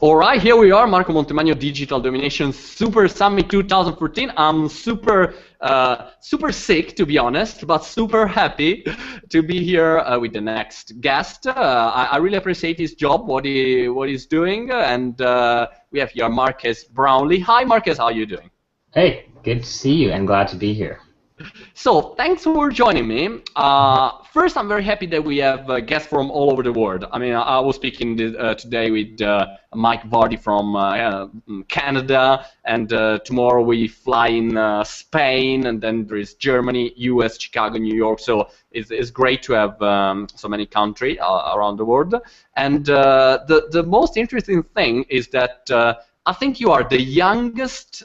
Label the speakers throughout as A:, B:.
A: All right, here we are, Marco Montemagno Digital Domination Super Summit 2014. I'm super sick, to be honest, but super happy to be here with the next guest. I really appreciate his job, what he's doing, and we have here Marques Brownlee. Hi, Marques, how are you doing?
B: Hey, good to see you, and glad to be here.
A: So, thanks for joining me. First, I'm very happy that we have guests from all over the world. I mean, I was speaking today with Mike Vardy from Canada, and tomorrow we fly in Spain, and then there is Germany, US, Chicago, New York. So it's great to have so many countries around the world. And the most interesting thing is that I think you are the youngest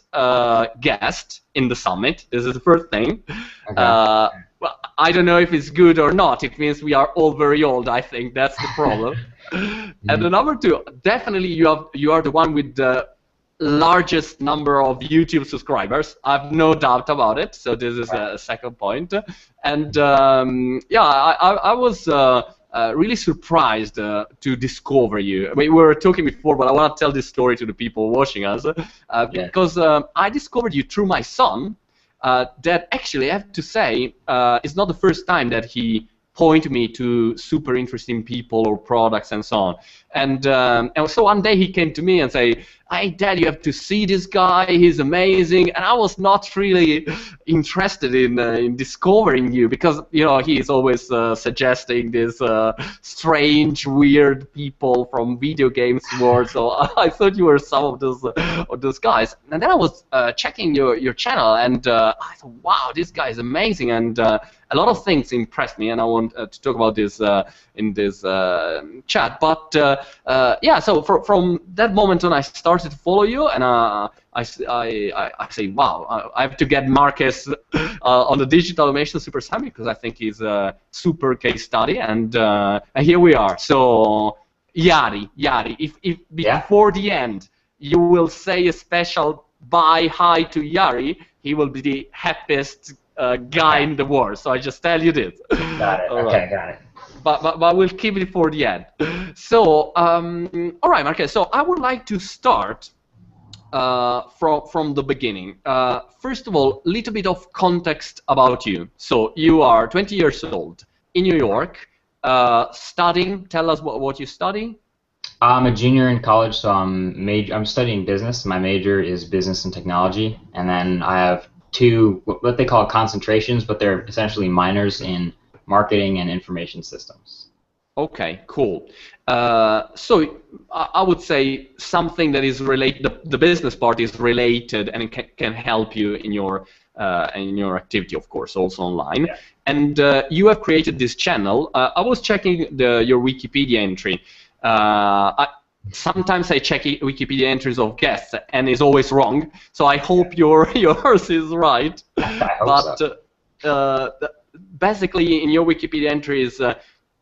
A: guest in the summit. This is the first thing. Okay. Well, I don't know if it's good or not. It means we are all very old. I think that's the problem. And the number two, definitely you are the one with the largest number of YouTube subscribers. I have no doubt about it. So this is a second point. And yeah, I was really surprised to discover you. We were talking before, but I want to tell this story to the people watching us because I discovered you through my son. That actually, I have to say, it's not the first time that he pointed me to super interesting people or products and so on. And so one day he came to me and say, "Hey, Dad, you have to see this guy. He's amazing." And I was not really interested in discovering you because he is always suggesting this strange, weird people from video games world. So I thought you were some of those guys. And then I was checking your channel, and I thought, wow, this guy is amazing. And a lot of things impressed me, and I want to talk about this in this chat. But yeah, so from that moment on, I started to follow you, and I say, wow, I have to get Marques on the Digital Domination Super Summit because I think he's a super case study, and here we are. So, Yari, if before the end you will say a special bye hi to Yari, he will be the happiest guy in the world. So I just tell you this.
B: Got it. Okay, got it.
A: But we'll keep it for the end. So, all right, Marques. So I would like to start from the beginning. First of all, a little bit of context about you. So you are 20 years old in New York, studying. Tell us what you study.
B: I'm a junior in college, so I'm studying business. My major is business and technology, and then I have two what they call concentrations, but they're essentially minors in marketing and information systems.
A: Okay, cool. So I would say something that is related. The business part is related, and it can help you in your activity, of course, also online. Yeah. And you have created this channel. I was checking your Wikipedia entry. Sometimes I check Wikipedia entries of guests, and it's always wrong. So I hope yours is right.
B: I hope so.
A: Basically, in your Wikipedia entry is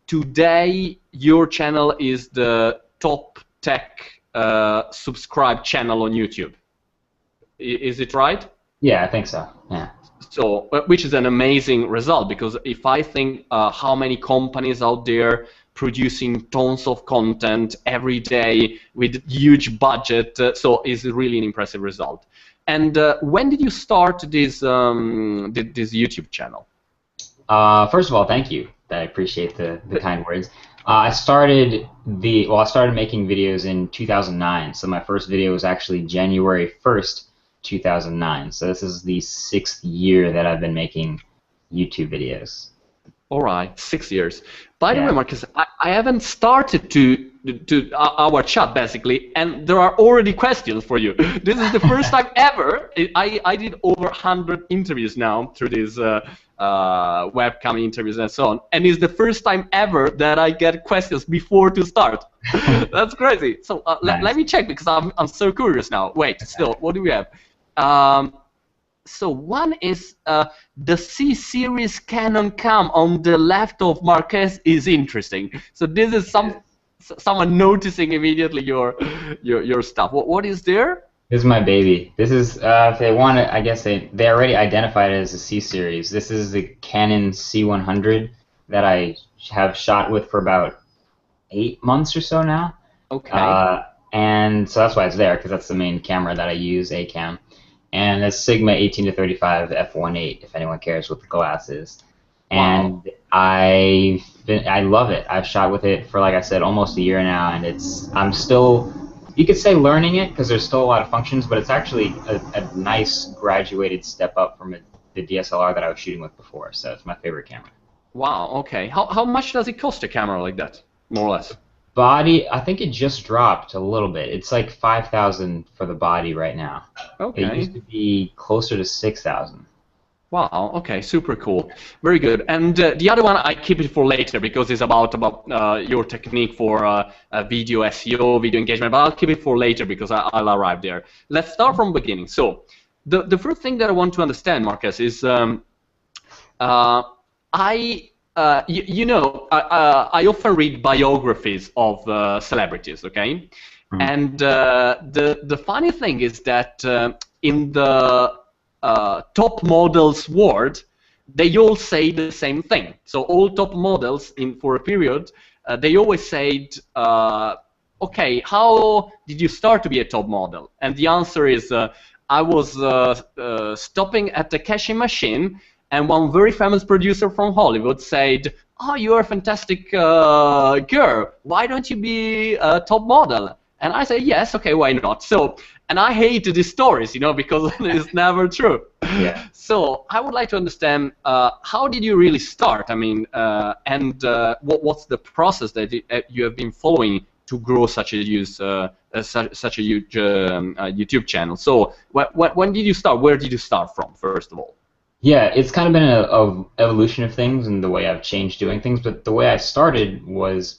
A: today your channel is the top tech subscribed channel on YouTube. Is it right?
B: Yeah, I think so. Yeah.
A: So, which is an amazing result, because if I think how many companies out there producing tons of content every day with huge budget, so it's really an impressive result. And when did you start this YouTube channel?
B: First of all, thank you. I appreciate the kind words. I started making videos in 2009. So my first video was actually January 1st, 2009. So this is the 6th year that I've been making YouTube videos.
A: All right, 6 years. By the way, Marques, I haven't started to our chat basically, and there are already questions for you. This is the first time ever. I did over 100 interviews now through these webcam interviews and so on, and it's the first time ever that I get questions before to start. That's crazy. So nice. Let me check, because I'm so curious now. Wait, still, what do we have? So one is the C-series Canon cam on the left of Marques is interesting. So this is someone noticing immediately your stuff. What is there?
B: This is my baby. This is if they want it, I guess they already identified it as a C-series. This is the Canon C100 that I have shot with for about 8 months or so now.
A: Okay.
B: and so that's why it's there, because that's the main camera that I use, a cam. And it's Sigma 18 to 35 f1.8, if anyone cares what the glass is. And
A: Wow.
B: I love it. I've shot with it for, like I said, almost a year now, and I'm still, you could say, learning it, because there's still a lot of functions, but it's actually a nice graduated step up from the DSLR that I was shooting with before. So it's my favorite camera.
A: Wow. Okay. How much does it cost a camera like that, more or less?
B: Body, I think it just dropped a little bit. It's like 5,000 for the body right now. It used
A: Okay.
B: to be closer to 6,000.
A: Wow. Okay. Super cool. Very good. And the other one I keep it for later because it's about your technique for video SEO, video engagement. But I'll keep it for later because I'll arrive there. Let's start from beginning. So the first thing that I want to understand, Marcus, is I I often read biographies of celebrities, okay?
B: Mhm.
A: And the funny thing is that in the top models world, they all say the same thing. So all top models for a period, they always said, okay, how did you start to be a top model? And the answer is, I was stopping at the cashing machine, and one very famous producer from Hollywood said, "Oh, you're a fantastic girl. Why don't you be a top model?" And I say, "Yes, okay, why not?" So, and I hate these stories, because it's never true.
B: Yeah.
A: So I would like to understand how did you really start? I mean, and what's the process that you have been following to grow such a huge YouTube channel? So when did you start? Where did you start from, first of all?
B: Yeah, it's kind of been a evolution of things and the way I've changed doing things. But the way I started was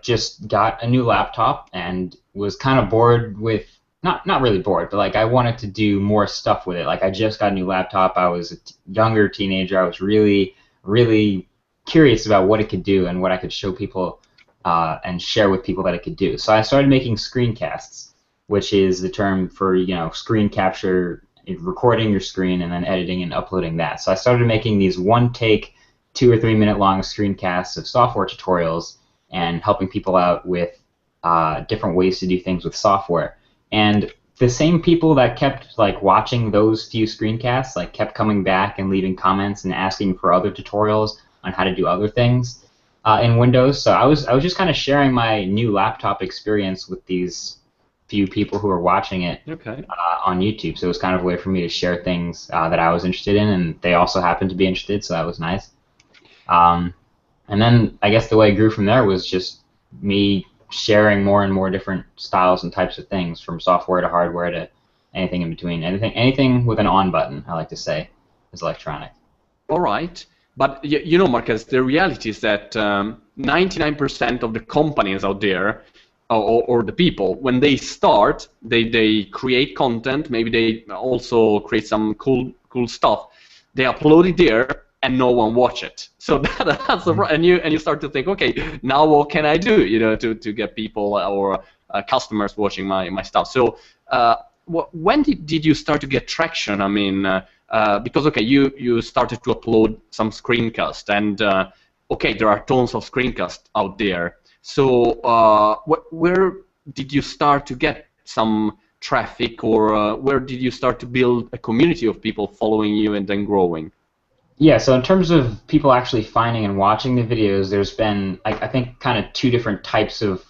B: just got a new laptop and was kind of bored with, not really bored, but like I wanted to do more stuff with it. Like I just got a new laptop. I was a younger teenager. I was really curious about what it could do and what I could show people and share with people that it could do. So I started making screencasts, which is the term for screen capture, recording your screen and then editing and uploading that. So I started making these one-take, 2 or 3 minute long screencasts of software tutorials and helping people out with different ways to do things with software. And the same people that kept like watching those few screencasts like kept coming back and leaving comments and asking for other tutorials on how to do other things in Windows. So I was just kind of sharing my new laptop experience with these few people who were watching it on YouTube. So it was kind of a way for me to share things that I was interested in, and they also happened to be interested, so that was nice. And then I guess the way it grew from there was just me sharing more and more different styles and types of things, from software to hardware to anything in between. Anything with an on button, I like to say, is electronic.
A: All right. But Marcus, the reality is that 99% of the companies out there, or the people, when they start, they create content. Maybe they also create some cool stuff. They upload it there, and no one watch it. So that's the and you start to think, okay, now what can I do? To get people or customers watching my stuff. So when did you start to get traction? I mean, because okay, you started to upload some screencast, and okay, there are tons of screencasts out there. So where did you start to get some traffic, or where did you start to build a community of people following you and then growing?
B: Yeah, so in terms of people actually finding and watching the videos, there's been, I think, kind of 2 different types of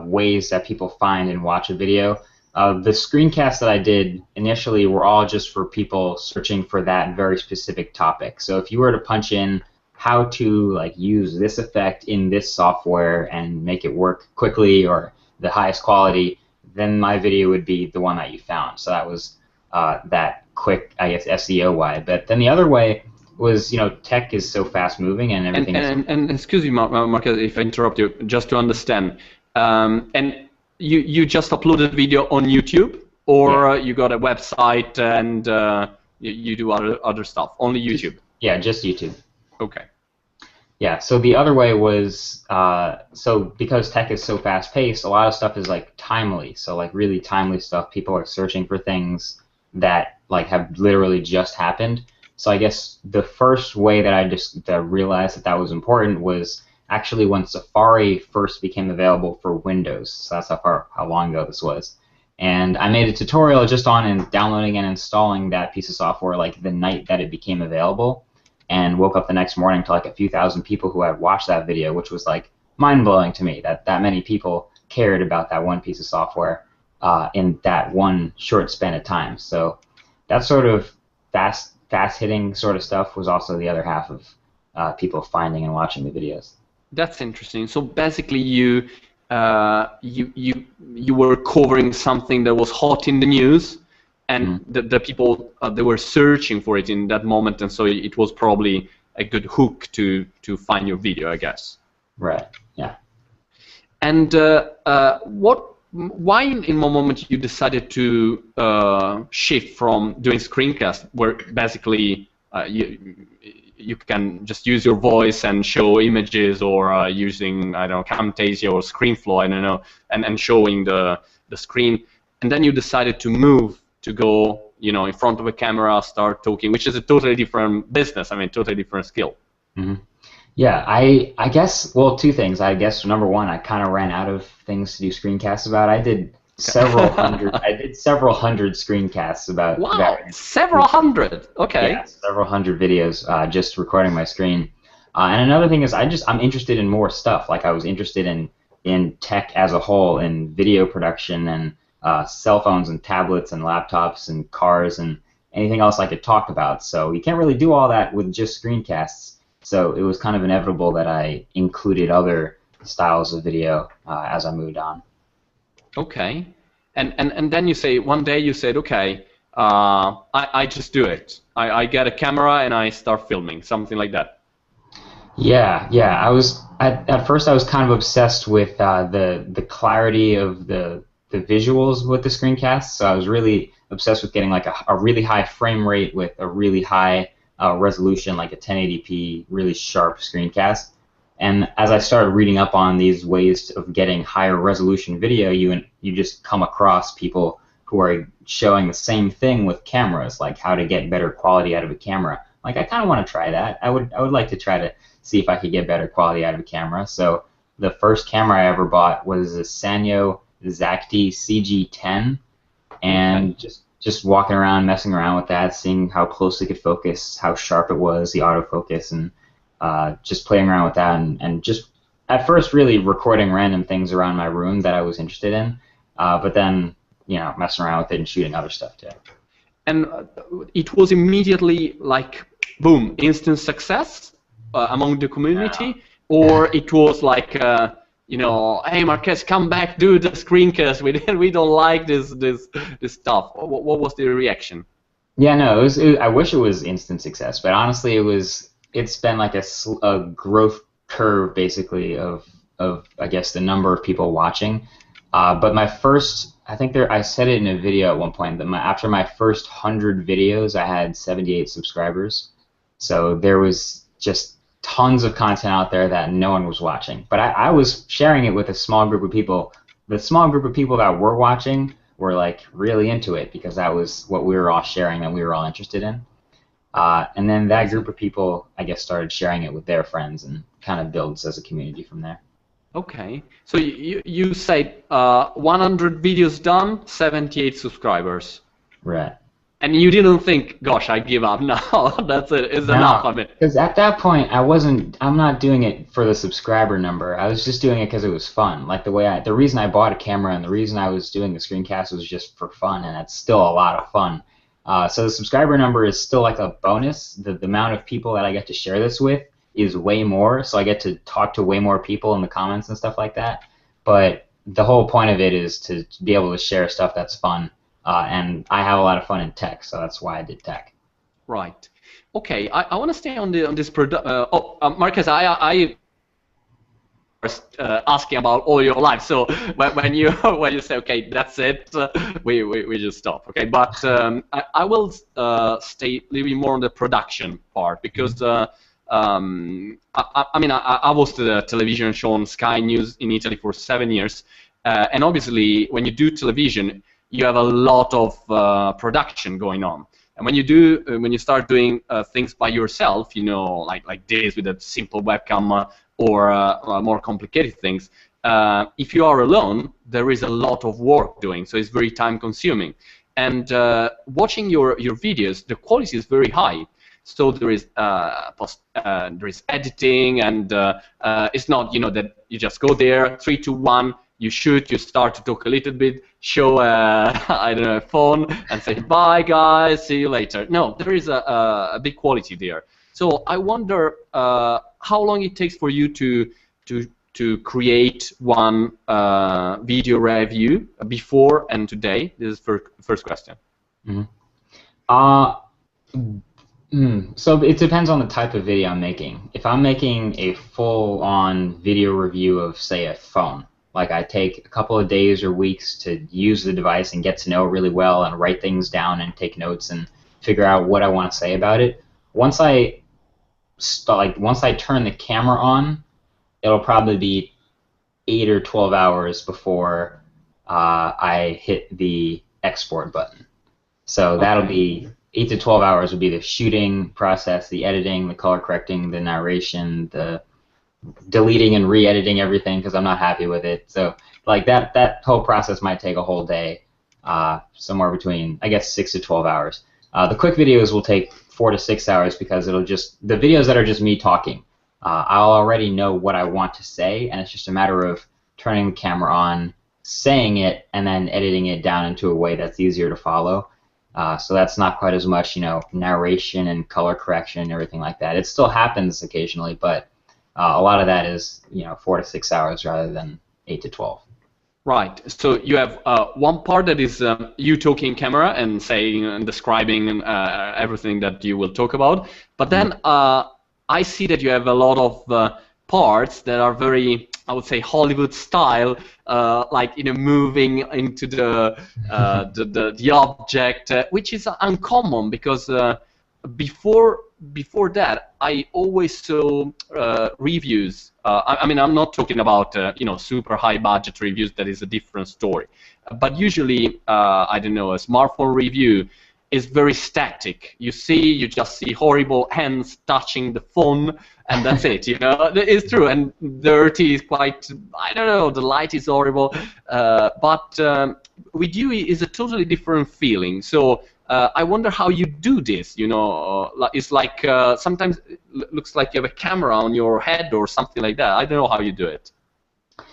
B: ways that people find and watch a video. The screencasts that I did initially were all just for people searching for that very specific topic. So if you were to punch in how to use this effect in this software and make it work quickly or the highest quality, then my video would be the one that you found. So that was that quick, I guess, SEO way. But then the other way was, tech is so fast moving and everything.
A: And excuse me, Marcus, if I interrupt you, just to understand. And you just uploaded video on YouTube, or you got a website and you do other stuff? Only YouTube?
B: Just YouTube.
A: Okay.
B: Yeah, so the other way was, so because tech is so fast-paced, a lot of stuff is timely. So really timely stuff, people are searching for things that have literally just happened. So I guess the first way that I just realized that was important was actually when Safari first became available for Windows. So that's how long ago this was. And I made a tutorial just on downloading and installing that piece of software like the night that it became available, and woke up the next morning to like a few thousand people who had watched that video, which was like mind-blowing to me that many people cared about that one piece of software in that one short span of time. So that sort of fast-hitting sort of stuff was also the other half of people finding and watching the videos.
A: That's interesting. So basically, you were covering something that was hot in the news, and the people they were searching for it in that moment, and so it was probably a good hook to find your video, I guess.
B: Right. Yeah.
A: And why in one moment you decided to shift from doing screencast, where basically you can just use your voice and show images, or using, I don't know, Camtasia or ScreenFlow, I don't know, and showing the screen, and then you decided to move to go, you know, in front of a camera, start talking, which is a totally different business. I mean, totally different skill.
B: Yeah, I guess, well, two things. I guess number one, I kind of ran out of things to do screencasts about. I did several hundred. I did several hundred screencasts about.
A: Wow, several hundred. Okay.
B: Yeah, several hundred videos just recording my screen. And another thing is, I'm interested in more stuff. Like I was interested in tech as a whole, in video production and cell phones and tablets and laptops and cars and anything else I could talk about. So you can't really do all that with just screencasts. So it was kind of inevitable that I included other styles of video as I moved on.
A: Okay, and then you say, one day you said, okay, I just do it. I get a camera and I start filming, something like that.
B: Yeah. I was at first I was kind of obsessed with the clarity of the visuals with the screencasts. So I was really obsessed with getting like a really high frame rate with a really high resolution, like a 1080p, really sharp screencast. And as I started reading up on these ways of getting higher resolution video, you just come across people who are showing the same thing with cameras, like how to get better quality out of a camera. Like I kind of want to try that. I would like to try to see if I could get better quality out of a camera. So the first camera I ever bought was a Sanyo Zacti CG10, and just walking around, messing around with that, seeing how close it could focus, how sharp it was, the autofocus, and just playing around with that, and just at first really recording random things around my room that I was interested in, but then, you know, messing around with it and shooting other stuff too.
A: And it was immediately like, boom, instant success among the community, or it was like, you know, hey Marques, come back, do the screencast. We don't like this stuff. What was the reaction?
B: Yeah, no, I wish it was instant success, but honestly, it's been like a growth curve basically of I guess the number of people watching. But my first, I said it in a video at one point that after my first 100 videos, I had 78 subscribers. So there was just tons of content out there that no one was watching. But I was sharing it with a small group of people. The small group of people that were watching were like really into it because that was what we were all sharing and we were all interested in. And then that group of people, I guess, started sharing it with their friends and kind of builds as a community from there. Okay.
A: So you said 100 videos done, 78 subscribers.
B: Right.
A: And you didn't think, gosh, I give up. No, that's it. It's enough of it.
B: Because at that point, I'm not doing it for the subscriber number. I was just doing it because it was fun. Like the reason I bought a camera and the reason I was doing the screencast was just for fun, and it's still a lot of fun. So the subscriber number is still like a bonus. The amount of people that I get to share this with is way more, so I get to talk to way more people in the comments and stuff like that. But the whole point of it is to be able to share stuff that's fun. And I have a lot of fun in tech, so that's why I did tech.
A: Right. Okay. I want to stay on this product. Marques, I was asking about all your life. So when you say okay, that's it, we just stop. Okay. But I will stay a little bit more on the production part because I mean I was the television show on Sky News in Italy for 7 years, and obviously when you do television, you have a lot of production going on, and when you start doing things by yourself, you know, like this with a simple webcam or more complicated things, if you are alone, there is a lot of work doing, so it's very time consuming. And watching your videos, the quality is very high. So there is there is editing, and it's not, you know, that you just go there, 3, 2, 1, you shoot, you start to talk a little bit, show I don't know, a phone, and say bye guys, see you later. No, there is a big quality there. So I wonder how long it takes for you to create one video review before and today. This is first question.
B: So it depends on the type of video I'm making. If I'm making a full-on video review of, say, a phone, like I take a couple of days or weeks to use the device and get to know it really well and write things down and take notes and figure out what I want to say about it. Once I turn the camera on, it'll probably be 8 or 12 hours before I hit the export button. So that'll be 8 to 12 hours would be the shooting process, the editing, the color correcting, the narration, the deleting and re-editing everything because I'm not happy with it. So like that whole process might take a whole day, somewhere between, I guess, 6 to 12 hours. The quick videos will take 4 to 6 hours because it'll just, the videos that are just me talking, I'll already know what I want to say, and it's just a matter of turning the camera on, saying it, and then editing it down into a way that's easier to follow. So that's not quite as much, you know, narration and color correction and everything like that. It still happens occasionally, but a lot of that is, you know, 4 to 6 hours rather than 8 to 12.
A: Right. So you have one part that is you talking camera and saying and describing everything that you will talk about. But then I see that you have a lot of parts that are very, I would say, Hollywood style, like, you know, moving into the object, which is uncommon because before that I always saw reviews. I mean, I'm not talking about you know, super high budget reviews. That is a different story. But usually, I don't know, a smartphone review is very static. You just see horrible hands touching the phone, and that's it. You know, it's true. And dirty is quite, I don't know, the light is horrible. But with you, is a totally different feeling. So I wonder how you do this. You know, it's like sometimes it looks like you have a camera on your head or something like that. I don't know how you do it.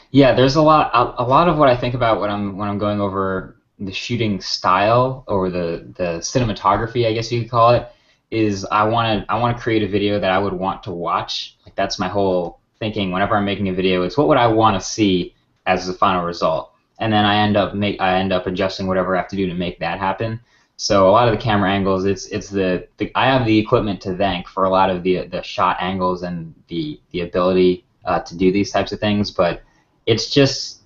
B: Yeah, there's a lot of what I think about when I'm going over the shooting style or the cinematography, I guess you could call it, is I want to create a video that I would want to watch. Like, that's my whole thinking whenever I'm making a video. It's what would I want to see as the final result, and then I end up adjusting whatever I have to do to make that happen. So a lot of the camera angles, I have the equipment to thank for a lot of the shot angles and the ability to do these types of things, but it's just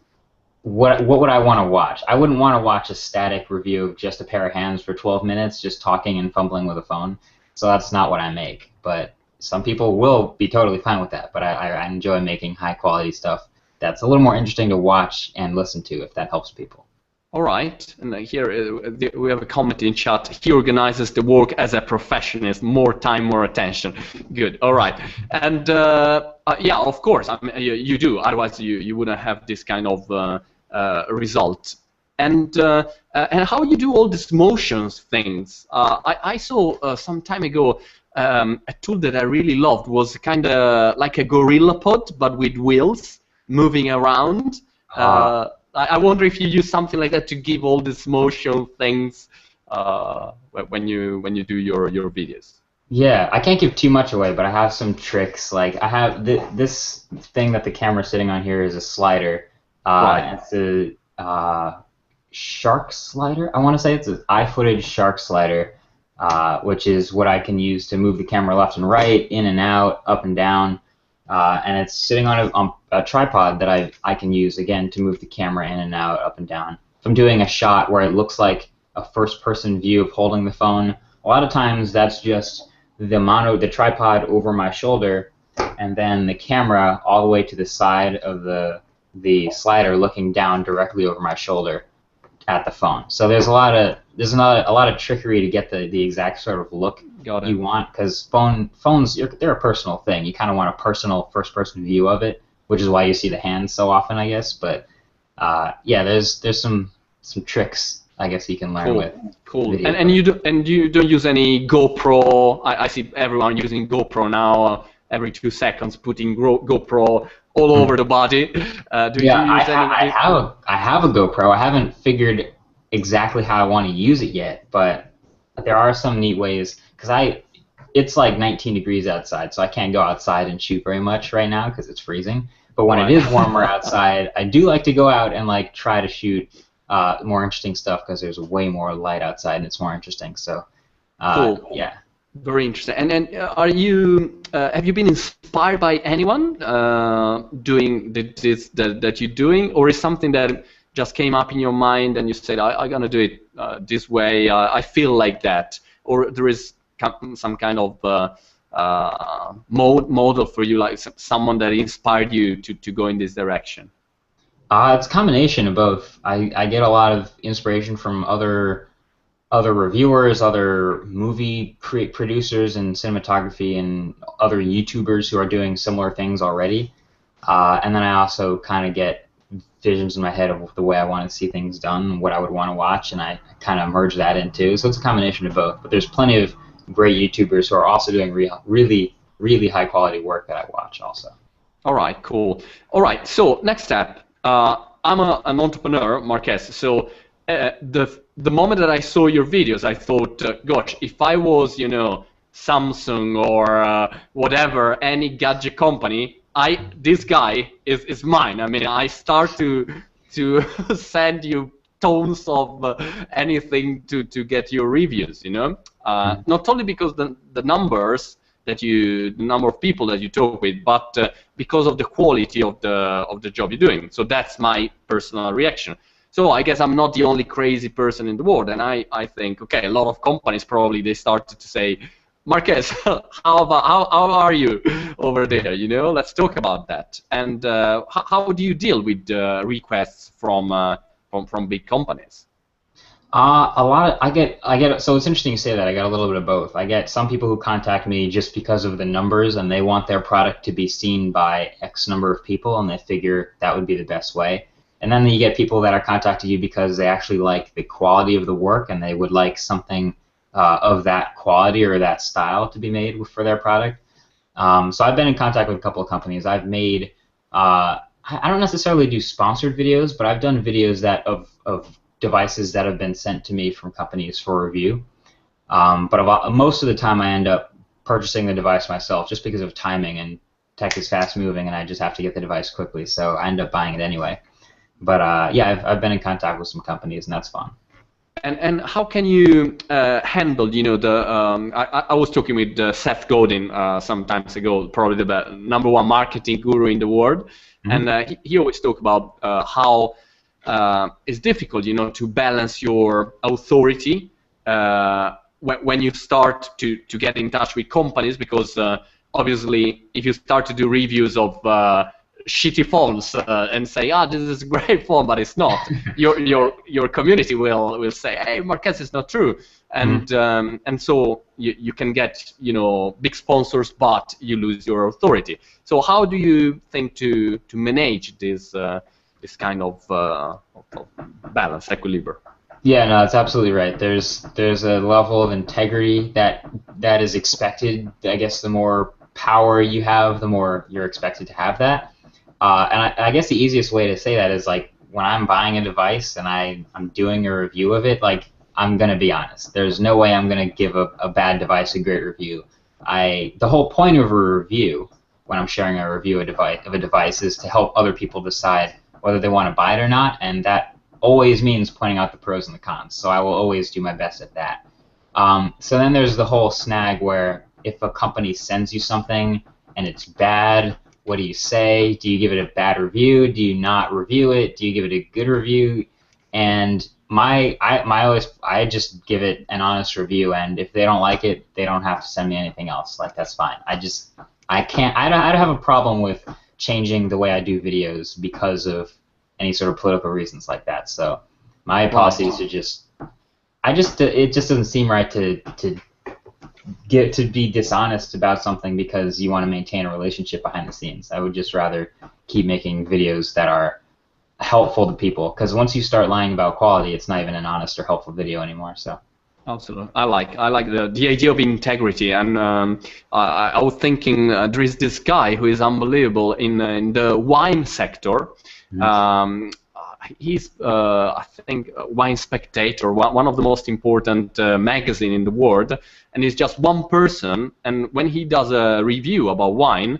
B: what would I want to watch? I wouldn't want to watch a static review of just a pair of hands for 12 minutes just talking and fumbling with a phone. So that's not what I make. But some people will be totally fine with that. But I enjoy making high quality stuff that's a little more interesting to watch and listen to, if that helps people.
A: All right, and here we have a comment in chat. He organizes the work as a professionist, more time, more attention. Good. All right, and yeah, of course, I mean, you do. Otherwise, you wouldn't have this kind of result. And how you do all these motions things. I saw some time ago a tool that I really loved was kind of like a gorilla pod, but with wheels moving around. I wonder if you use something like that to give all these motion things when you do your videos.
B: Yeah, I can't give too much away, but I have some tricks. Like, I have this thing that the camera's sitting on here is a slider. Right. It's a shark slider. I want to say it's an iFootage shark slider, which is what I can use to move the camera left and right, in and out, up and down. And it's sitting on a tripod that I can use, again, to move the camera in and out, up and down. If I'm doing a shot where it looks like a first-person view of holding the phone, a lot of times that's just the tripod over my shoulder, and then the camera all the way to the side of the slider looking down directly over my shoulder. at the phone. So there's not a lot of trickery to get the exact sort of look you want, because phones they're a personal thing. You kind of want a personal first-person view of it, which is why you see the hands so often, I guess. But yeah, there's some tricks I guess you can learn with.
A: Cool. And you don't use any GoPro. I see everyone using GoPro now. Every 2 seconds, putting GoPro all over the body. Do you use any?
B: I have a GoPro. I haven't figured exactly how I want to use it yet, but there are some neat ways. Because it's like 19 degrees outside, so I can't go outside and shoot very much right now because it's freezing. But when it is warmer outside, I do like to go out and like try to shoot more interesting stuff because there's way more light outside and it's more interesting. So
A: cool.
B: Yeah.
A: Very interesting. And then, have you been inspired by anyone doing this that you're doing, or is something that just came up in your mind and you said, I'm gonna do it this way. I feel like that, or there is some kind of model for you, like someone that inspired you to go in this direction?
B: It's a combination of both. I get a lot of inspiration from other reviewers, other movie producers and cinematography, and other YouTubers who are doing similar things already. And then I also kind of get visions in my head of the way I want to see things done, what I would want to watch, and I kind of merge that into. So it's a combination of both. But there's plenty of great YouTubers who are also doing really high quality work that I watch also.
A: All right, cool. All right, so next step. I'm an entrepreneur, Marques, so the moment that I saw your videos, I thought, gosh, if I was, Samsung or whatever, any gadget company, this guy is mine. I mean, I start to send you tons of anything to get your reviews, not only because the numbers the number of people that you talk with, but because of the quality of the job you're doing. So that's my personal reaction. So I guess I'm not the only crazy person in the world, and I think, okay, a lot of companies probably they started to say, Marques, how are you over there? Let's talk about that. And how do you deal with requests from big companies?
B: I get. So it's interesting you say that. I get a little bit of both. I get some people who contact me just because of the numbers, and they want their product to be seen by X number of people, and they figure that would be the best way. And then you get people that are contacting you because they actually like the quality of the work, and they would like something of that quality or that style to be made for their product. So I've been in contact with a couple of companies. I've made. I don't necessarily do sponsored videos, but I've done videos of devices that have been sent to me from companies for review. But most of the time I end up purchasing the device myself just because of timing, and tech is fast moving and I just have to get the device quickly, so I end up buying it anyway. But yeah, I've been in contact with some companies, and that's fun.
A: And how can you handle, I was talking with Seth Godin some times ago, probably the #1 marketing guru in the world, and he always talked about how it's difficult, to balance your authority when you start to get in touch with companies, because obviously if you start to do reviews of shitty phones and say, this is a great phone, but it's not, your community will say, hey, Marques, it's not true, and so you can get big sponsors, but you lose your authority. So how do you think to manage this kind of balance, equilibrium?
B: Yeah, no, that's absolutely right. There's a level of integrity that is expected. I guess the more power you have, the more you're expected to have that. And I guess the easiest way to say that is, like, when I'm buying a device and I'm doing a review of it, like, I'm gonna be honest. There's no way I'm gonna give a bad device a great review. The whole point of a review, when I'm sharing a review of a device, is to help other people decide whether they want to buy it or not, and that always means pointing out the pros and the cons. So I will always do my best at that. So then there's the whole snag where if a company sends you something and it's bad, what do you say? Do you give it a bad review? Do you not review it? Do you give it a good review? And I just give it an honest review, and if they don't like it, they don't have to send me anything else. Like, that's fine. I don't have a problem with changing the way I do videos because of any sort of political reasons like that. So My policy is to just, it just doesn't seem right to get to be dishonest about something because you want to maintain a relationship behind the scenes. I would just rather keep making videos that are helpful to people, because once you start lying about quality, it's not even an honest or helpful video anymore. So.
A: Absolutely, I like the idea of integrity, and I was thinking there is this guy who is unbelievable in the wine sector. He's I think Wine Spectator, one of the most important magazine in the world, and he's just one person. And when he does a review about wine,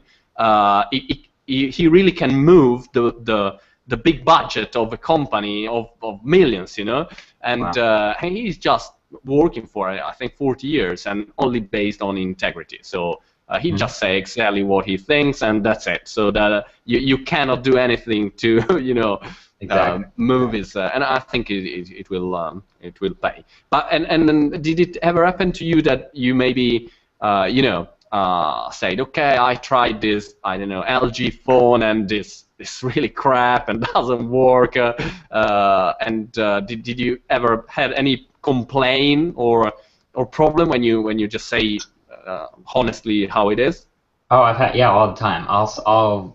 A: he really can move the big budget of a company of millions, you know, and
B: Wow.
A: he's just working for I think 40 years and only based on integrity. So he just say exactly what he thinks, and that's it. So that you cannot do anything to you know
B: Exactly.
A: move his and I think it will pay. But and then did it ever happen to you that you maybe you know said, okay, I tried this, I don't know, LG phone, and this really crap and doesn't work, did you ever had any complaint or problem when you just say honestly how it is?
B: Oh, I've had, yeah, all the time.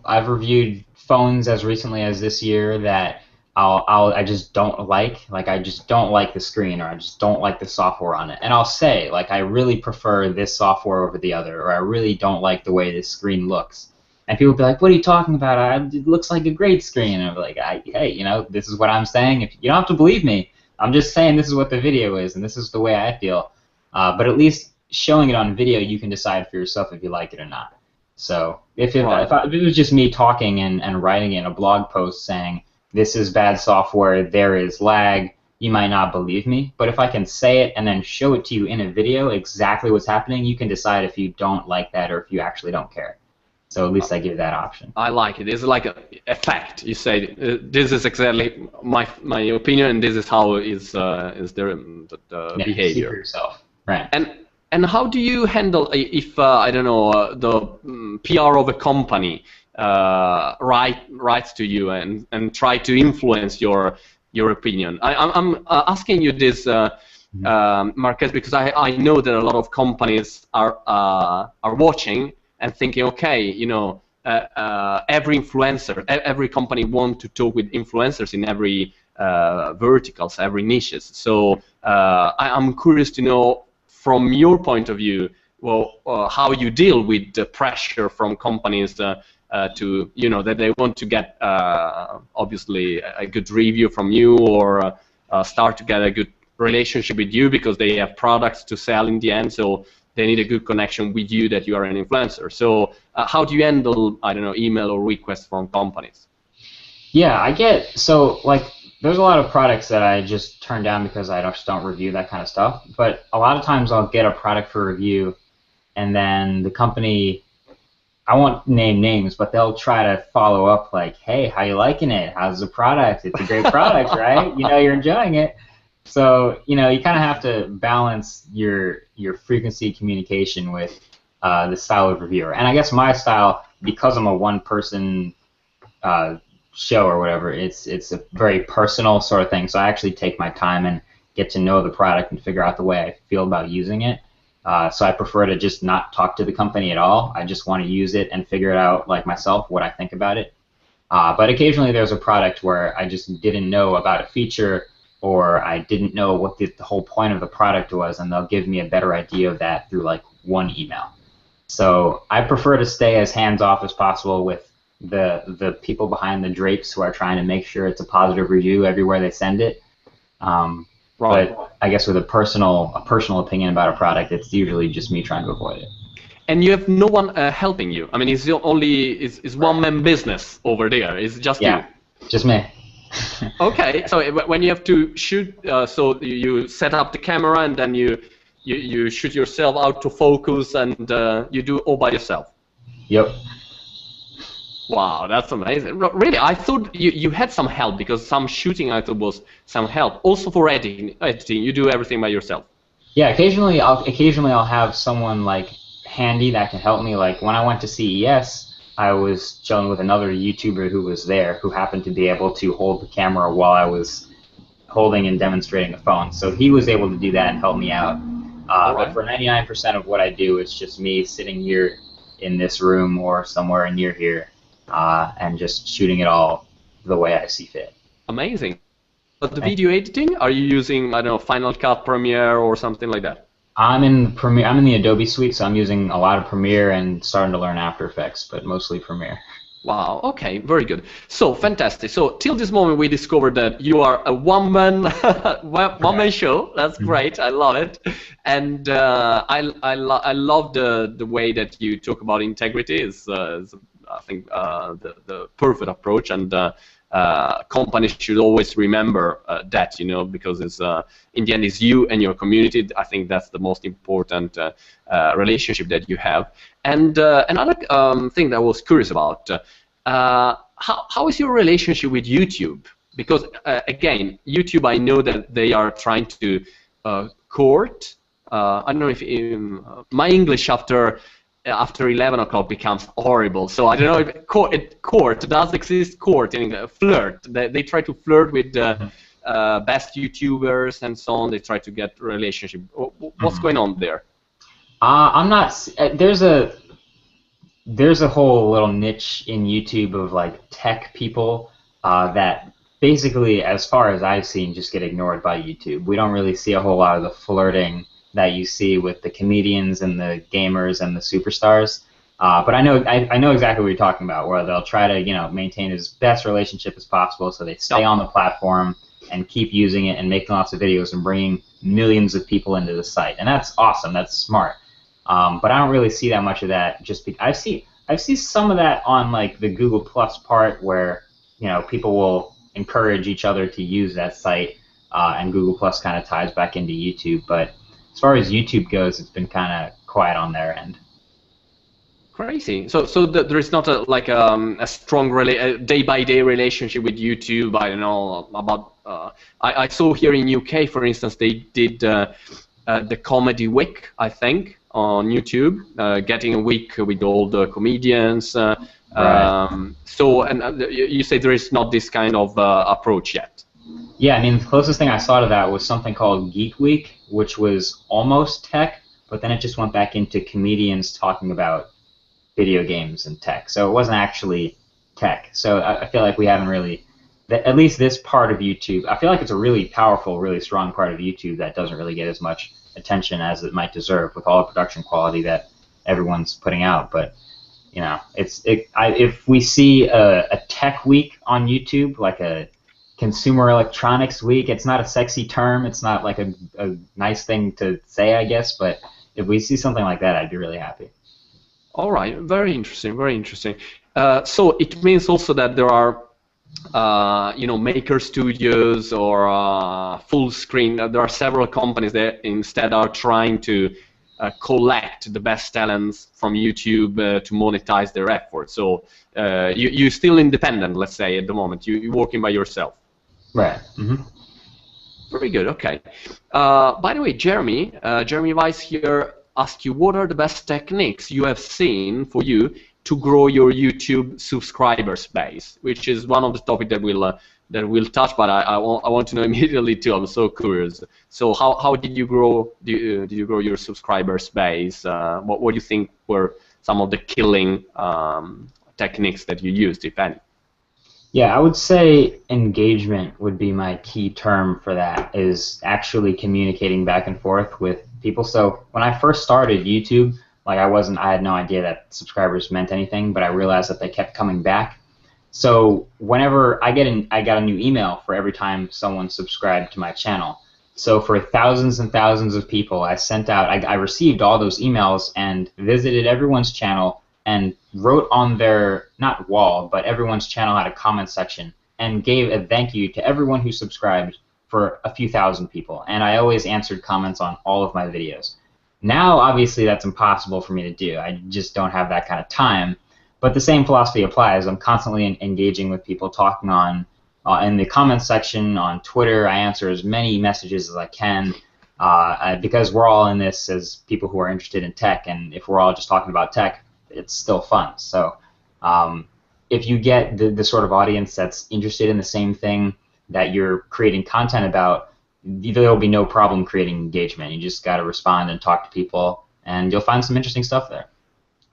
B: I've reviewed phones as recently as this year that I just don't like I just don't like the screen, or I just don't like the software on it. And I'll say, like, I really prefer this software over the other, or I really don't like the way this screen looks. And people be like, what are you talking about? It looks like a great screen. And I'm like, hey, you know, this is what I'm saying. If you don't have to believe me, I'm just saying this is what the video is, and this is the way I feel. But at least showing it on video, you can decide for yourself if you like it or not. So if it was just me talking and writing in a blog post saying this is bad software, there is lag, you might not believe me. But if I can say it and then show it to you in a video exactly what's happening, you can decide if you don't like that or if you actually don't care. So at least I give that option.
A: I like it. It's like a fact. You say this is exactly my opinion, and this is how is the
B: Yeah,
A: behavior.
B: see for yourself. Right.
A: And how do you handle if I don't know the PR of a company writes to you and try to influence your opinion? I'm asking you this, Marques, because I know that a lot of companies are watching and thinking, okay, you know, every influencer, every company wants to talk with influencers in every verticals, every niches. So I'm curious to know, from your point of view, well, how you deal with the pressure from companies to, you know, that they want to get obviously a good review from you, or start to get a good relationship with you because they have products to sell in the end. So they need a good connection with you that you are an influencer. So how do you handle, I don't know, email or requests from companies?
B: Yeah, like, there's a lot of products that I just turn down because I just don't review that kind of stuff. But a lot of times I'll get a product for review, and then the company, I won't name names, but they'll try to follow up like, hey, how you liking it? How's the product? It's a great product, right? You know, you're enjoying it. So, you know, you kind of have to balance your frequency communication with the style of reviewer. And I guess my style, because I'm a one-person show or whatever, it's a very personal sort of thing. So I actually take my time and get to know the product and figure out the way I feel about using it. So I prefer to just not talk to the company at all. I just want to use it and figure it out like myself, what I think about it. But occasionally there's a product where I just didn't know about a feature, or I didn't know what the whole point of the product was, and they'll give me a better idea of that through like one email. So I prefer to stay as hands-off as possible with the people behind the drapes who are trying to make sure it's a positive review everywhere they send it. Right. But I guess with a personal opinion about a product, it's usually just me trying to avoid it.
A: And you have no one helping you. I mean, it's one-man business over there. It's just you.
B: Just me.
A: Okay, so when you have to shoot, so you set up the camera and then you shoot yourself out to focus, and you do all by yourself.
B: Yep.
A: Wow, that's amazing. Really, I thought you had some help, because some shooting I thought was some help. Also for editing, you do everything by yourself.
B: Yeah, occasionally I'll have someone like handy that can help me. Like when I went to CES, I was chilling with another YouTuber who was there, who happened to be able to hold the camera while I was holding and demonstrating a phone. So he was able to do that and help me out. But for 99% of what I do, it's just me sitting here in this room or somewhere near here and just shooting it all the way I see fit.
A: Amazing. But the video editing, are you using, I don't know, Final Cut, Premiere, or something like that?
B: I'm in Premiere. I'm in the Adobe suite, so I'm using a lot of Premiere and starting to learn After Effects, but mostly Premiere.
A: Wow. Okay. Very good. So fantastic. So till this moment, we discovered that you are a one-man show. That's great. I love it. And I love the way that you talk about integrity. Is I think the perfect approach, and companies should always remember that, you know, because it's in the end it's you and your community. I think that's the most important relationship that you have. And another thing that I was curious about, how is your relationship with YouTube? Because again, YouTube, I know that they are trying to court. I don't know if my English after 11 o'clock becomes horrible. So I don't know if court does exist. Court in flirt. They try to flirt with best YouTubers and so on. They try to get relationship. What's going on there?
B: I'm not. There's a whole little niche in YouTube of like tech people that basically, as far as I've seen, just get ignored by YouTube. We don't really see a whole lot of the flirting that you see with the comedians and the gamers and the superstars. But I know exactly what you're talking about, where they'll try to maintain as best relationship as possible, so they stay on the platform and keep using it and making lots of videos and bringing millions of people into the site. And that's awesome. That's smart. But I don't really see that much of that. I see some of that on like the Google Plus part, where people will encourage each other to use that site, and Google Plus kind of ties back into YouTube. But as far as YouTube goes, it's been kind of quiet on their end.
A: Crazy. So there is not a strong day-by-day relationship with YouTube. I don't know about. I saw here in UK, for instance, they did the Comedy Week, I think, on YouTube, getting a week with all the comedians.
B: Right.
A: So, and you say there is not this kind of approach yet.
B: Yeah, I mean, the closest thing I saw to that was something called Geek Week, which was almost tech, but then it just went back into comedians talking about video games and tech. So it wasn't actually tech. So I feel like we haven't really, at least this part of YouTube, I feel like it's a really powerful, really strong part of YouTube that doesn't really get as much attention as it might deserve with all the production quality that everyone's putting out. But if we see a tech week on YouTube, like a consumer electronics week, it's not a sexy term, it's not like a nice thing to say, I guess, but if we see something like that, I'd be really happy.
A: All right, very interesting, very interesting. So it means also that there are maker studios or full screen. There are several companies that instead are trying to collect the best talents from YouTube to monetize their efforts. So you're still independent, let's say, at the moment. You're working by yourself.
B: Right. Mm-hmm.
A: Very good. Okay. By the way, Jeremy Weiss here asked you, what are the best techniques you have seen for you to grow your YouTube subscriber base, which is one of the topics that we'll touch, but I want to know immediately too. I'm so curious. So how did you grow? Did you grow your subscriber base? What do you think were some of the killing techniques that you used, if any?
B: Yeah, I would say engagement would be my key term for that, is actually communicating back and forth with people. So when I first started YouTube, like I had no idea that subscribers meant anything, but I realized that they kept coming back. So whenever I got a new email for every time someone subscribed to my channel. So for thousands and thousands of people, I received all those emails and visited everyone's channel and wrote on their, not wall, but everyone's channel had a comment section and gave a thank you to everyone who subscribed for a few thousand people. And I always answered comments on all of my videos. Now, obviously, that's impossible for me to do. I just don't have that kind of time. But the same philosophy applies. I'm constantly engaging with people, talking on in the comments section on Twitter. I answer as many messages as I can because we're all in this as people who are interested in tech. And if we're all just talking about tech, it's still fun. So if you get the sort of audience that's interested in the same thing, that you're creating content about, there will be no problem creating engagement. You just got to respond and talk to people, and you'll find some interesting stuff there.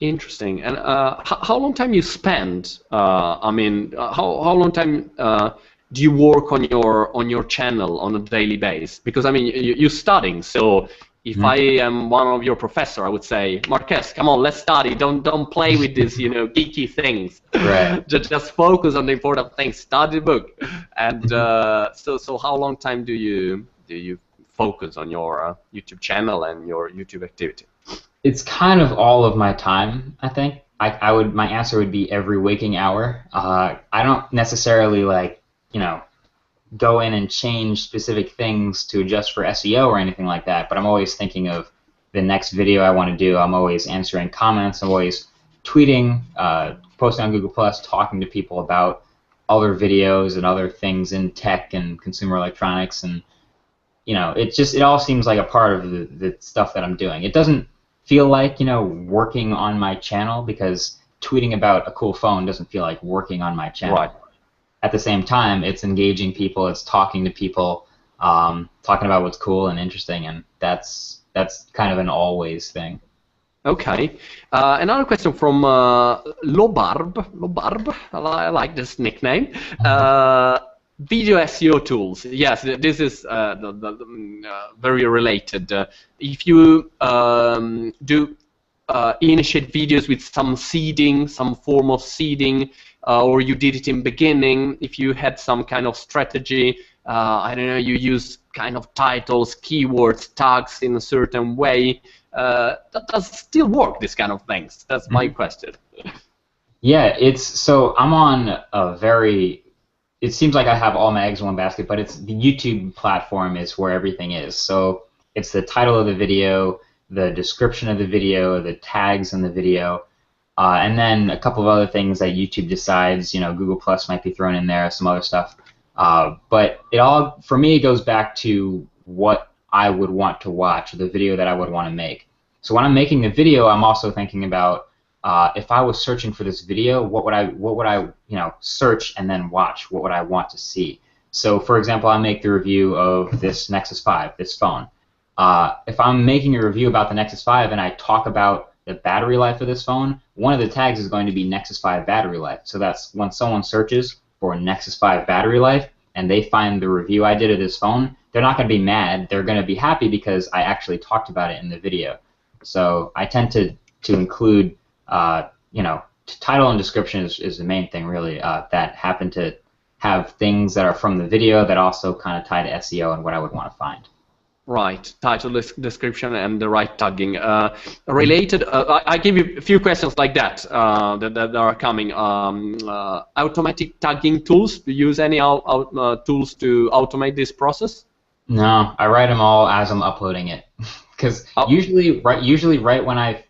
A: Interesting. And how long time you spend? I mean, how long time do you work on your channel on a daily basis? Because I mean, you're studying, so if I am one of your professor, I would say, Marques, come on, let's study. Don't play with these, geeky things.
B: Right.
A: Just focus on the important things. Study the book. And so how long time do you focus on your YouTube channel and your YouTube activity?
B: It's kind of all of my time, I think. My answer would be every waking hour. I don't necessarily go in and change specific things to adjust for SEO or anything like that, but I'm always thinking of the next video I want to do. I'm always answering comments. I'm always tweeting, posting on Google+, talking to people about other videos and other things in tech and consumer electronics, and it all seems like a part of the stuff that I'm doing. It doesn't feel like working on my channel, because tweeting about a cool phone doesn't feel like working on my channel.
A: Right.
B: At the same time, it's engaging people, it's talking to people, talking about what's cool and interesting, and that's kind of an always thing.
A: Okay. Another question from Lobarb. Lobarb, I like this nickname. Video SEO tools. Yes, this is very related. If you do initiate videos with some seeding, some form of seeding, or you did it in beginning, if you had some kind of strategy, I don't know, you use kind of titles, keywords, tags in a certain way, that does still work, this kind of things? That's my question.
B: Yeah, so I'm on a very, it seems like I have all my eggs in one basket, but it's the YouTube platform is where everything is. So it's the title of the video, the description of the video, the tags in the video, and then a couple of other things that YouTube decides. Google Plus might be thrown in there, some other stuff. But it all, for me, it goes back to what I would want to watch, the video that I would want to make. So when I'm making a video, I'm also thinking about if I was searching for this video, what would I search and then watch? What would I want to see? So for example, I make the review of this Nexus 5, this phone. If I'm making a review about the Nexus 5 and I talk about the battery life of this phone, one of the tags is going to be Nexus 5 battery life. So that's when someone searches for Nexus 5 battery life and they find the review I did of this phone, they're not going to be mad. They're going to be happy because I actually talked about it in the video. So I tend to include, title and description is the main thing, really, that happen to have things that are from the video that also kind of tie to SEO and what I would want to find. Right,
A: title, description, and the right tagging. Related, I give you a few questions like that that are coming. Automatic tagging tools. Do you use any tools to automate this process?
B: No, I write them all as I'm uploading it. Because usually right when I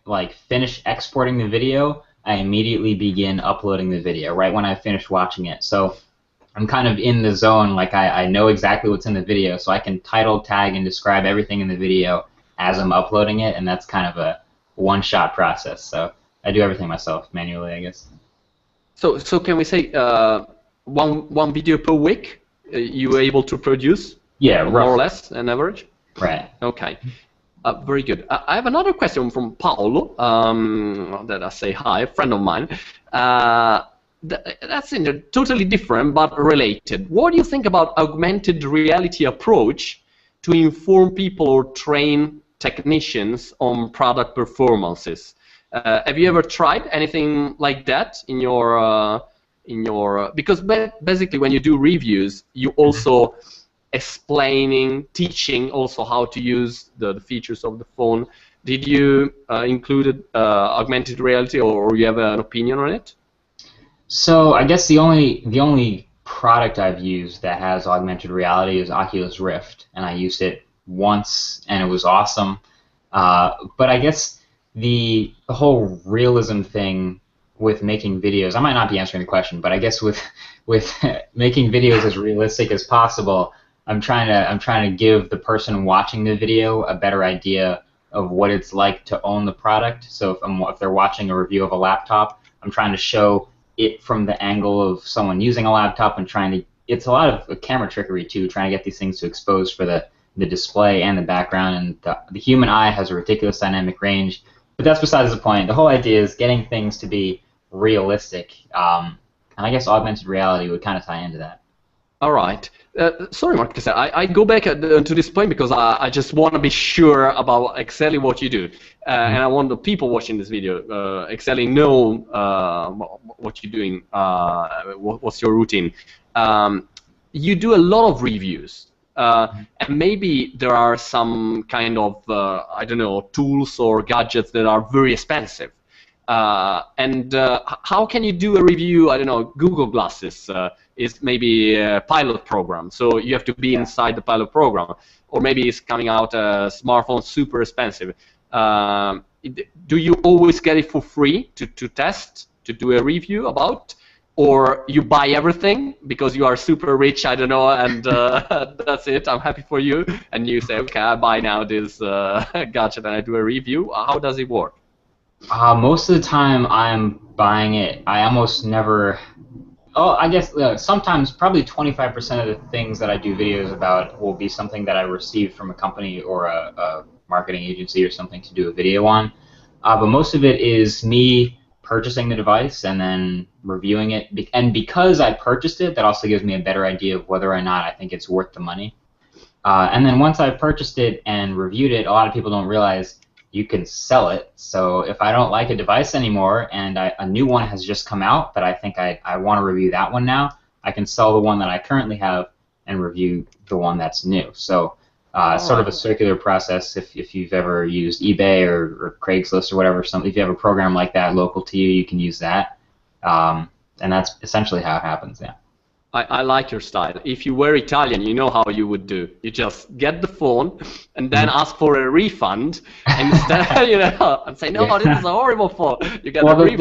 B: finish exporting the video, I immediately begin uploading the video. Right when I finish watching it, so I'm kind of in the zone, I know exactly what's in the video, so I can title, tag, and describe everything in the video as I'm uploading it, and that's kind of a one-shot process. So I do everything myself, manually, I guess.
A: So can we say one video per week you are able to produce?
B: Yeah,
A: more or less, an average?
B: Right.
A: Okay. Very good. I have another question from Paolo, that I say hi, a friend of mine. That's totally different but related. What do you think about augmented reality approach to inform people or train technicians on product performances? Have you ever tried anything like that in your because basically when you do reviews, you also teaching also how to use the features of the phone. Did you include augmented reality, or you have an opinion on it?
B: So I guess the only product I've used that has augmented reality is Oculus Rift, and I used it once and it was awesome. But I guess the whole realism thing with making videos, I might not be answering the question, but I guess with making videos as realistic as possible, I'm trying to give the person watching the video a better idea of what it's like to own the product. So if they're watching a review of a laptop, I'm trying to show it from the angle of someone using a laptop and trying to it's a lot of camera trickery too, trying to get these things to expose for the display and the background, and the human eye has a ridiculous dynamic range. But that's besides the point. The whole idea is getting things to be realistic, and I guess augmented reality would kind of tie into that.
A: All right. Sorry, Marques. I go back to this point because I just want to be sure about exactly what you do, and I want the people watching this video exactly know what you're doing. What's your routine? You do a lot of reviews, and maybe there are some kind of I don't know, tools or gadgets that are very expensive. And how can you do a review? I don't know, Google Glasses is maybe a pilot program, so you have to be inside the pilot program. Or maybe it's coming out a smartphone super expensive. Do you always get it for free to test, to do a review about? Or you buy everything because you are super rich, I don't know, and that's it, I'm happy for you. And you say, okay, I buy now this gadget and I do a review. How does it work?
B: Most of the time I'm buying it. I almost never... Oh, I guess sometimes probably 25% of the things that I do videos about will be something that I received from a company or a marketing agency or something to do a video on. But most of it is me purchasing the device and then reviewing it. And because I purchased it, that also gives me a better idea of whether or not I think it's worth the money. And then once I've purchased it and reviewed it, a lot of people don't realize you can sell it. So if I don't like a device anymore and a new one has just come out, but I think I want to review that one now, I can sell the one that I currently have and review the one that's new. So sort of a circular process. If you've ever used eBay or Craigslist or whatever, if you have a program like that local to you, you can use that. And that's essentially how it happens, yeah.
A: I like your style. If you were Italian, you know how you would do. You just get the phone and then ask for a refund, and instead, you know, and say, no, this is a horrible phone. You get a refund.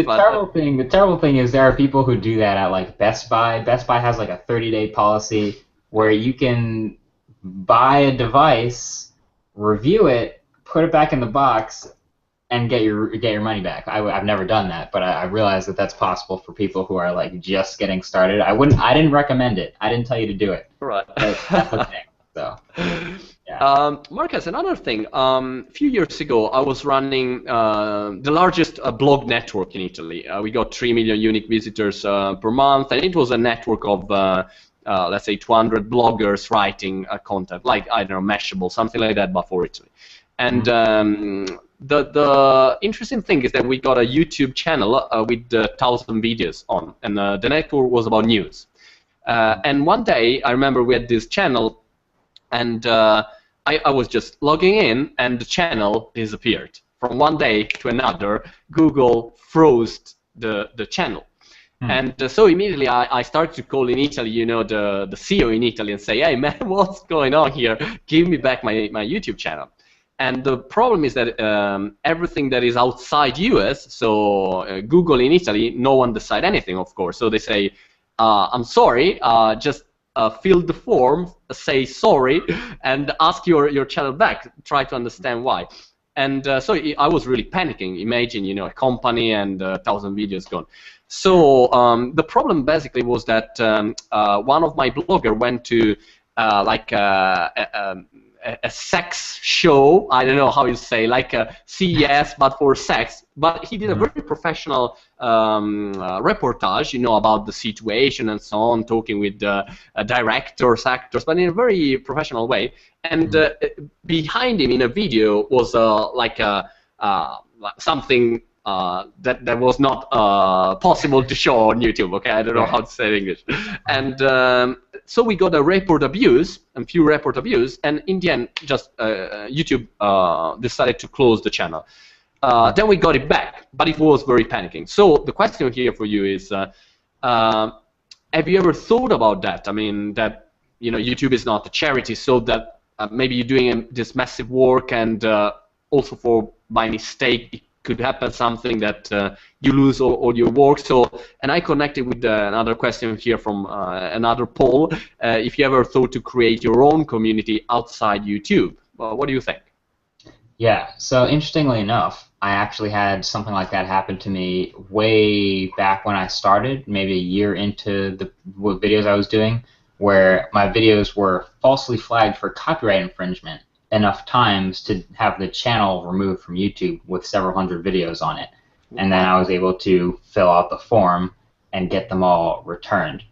B: The terrible thing is there are people who do that at like Best Buy. Best Buy has like a 30-day policy where you can buy a device, review it, put it back in the box, and get your money back. I've never done that, but I realize that that's possible for people who are like just getting started. I didn't recommend it. I didn't tell you to do it.
A: Right.
B: That's the thing. So,
A: yeah. Marques, another thing. A few years ago, I was running the largest blog network in Italy. We got 3 million unique visitors per month, and it was a network of let's say 200 bloggers writing content, like, I don't know, Mashable, something like that, but for Italy. And the interesting thing is that we got a YouTube channel with 1,000 videos on, and the network was about news. And one day, I remember we had this channel, and I was just logging in, and the channel disappeared. From one day to another, Google froze the channel. And so immediately I started to call in Italy, you know, the CEO in Italy, and say, hey man, what's going on here? Give me back my YouTube channel. And the problem is that everything that is outside US, so Google in Italy, no one decide anything, of course. So they say, I'm sorry, just fill the form, say sorry, and ask your channel back. Try to understand why. And so I was really panicking. Imagine, you know, a company and 1,000 videos gone. So the problem basically was that one of my bloggers went to like a sex show, I don't know how you say, like a CES but for sex, but he did a very professional reportage, you know, about the situation and so on, talking with directors, actors, but in a very professional way. And behind him in a video was like something that was not possible to show on YouTube. Okay, I don't know how to say it in English. And so we got a report abuse, and few report abuse, and in the end, just YouTube decided to close the channel. Then we got it back, but it was very panicking. So the question here for you is, have you ever thought about that? I mean, that, you know, YouTube is not a charity, so that maybe you're doing this massive work, and also for by mistake it could happen something that you lose all your work. So, and I connected with another question here from another poll. If you ever thought to create your own community outside YouTube, what do you think?
B: Yeah, so interestingly enough, I actually had something like that happen to me way back when I started, maybe a year into the videos I was doing. where my videos were falsely flagged for copyright infringement enough times to have the channel removed from YouTube with several hundred videos on it. And then I was able to fill out the form and get them all returned.